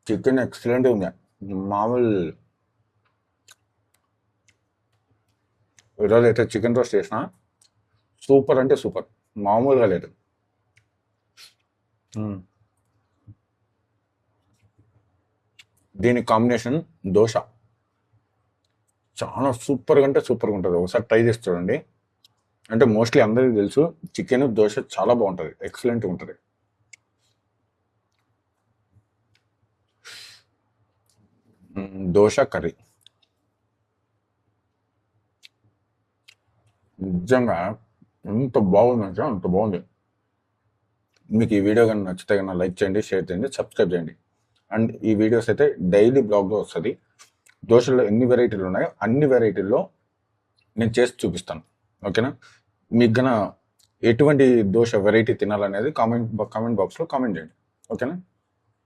Chicken excellent ఉంది. మామూలు ఈరోజు అయితే చికెన్ రోస్ట్ చేసిన సూపర్ అంటే సూపర్, మామూలుగా లేదు. దీని కాంబినేషన్ దోశ చాలా సూపర్గా అంటే సూపర్గా ఉంటుంది. ఒకసారి ట్రై చేసి చూడండి. అంటే మోస్ట్లీ అందరికీ తెలుసు చికెన్ దోశ చాలా బాగుంటుంది, ఎక్సలెంట్గా ఉంటుంది. దోశ కర్రీ నిజంగా ఎంత బాగుందంటే అంత బాగుంది. మీకు ఈ వీడియో కానీ నచ్చితే కన్నా లైక్ చేయండి, షేర్ చేయండి, సబ్స్క్రైబ్ చేయండి. అండ్ ఈ వీడియోస్ అయితే డైలీ బ్లాగ్లో వస్తుంది. దోశల్లో ఎన్ని వెరైటీలు ఉన్నాయో అన్ని వెరైటీల్లో నేను చేసి చూపిస్తాను. ఓకేనా? మీకు గన ఎటువంటి దోశ వెరైటీ తినాలనేది కామెంట్ బాక్స్లో కామెంట్ చేయండి. ఓకేనా?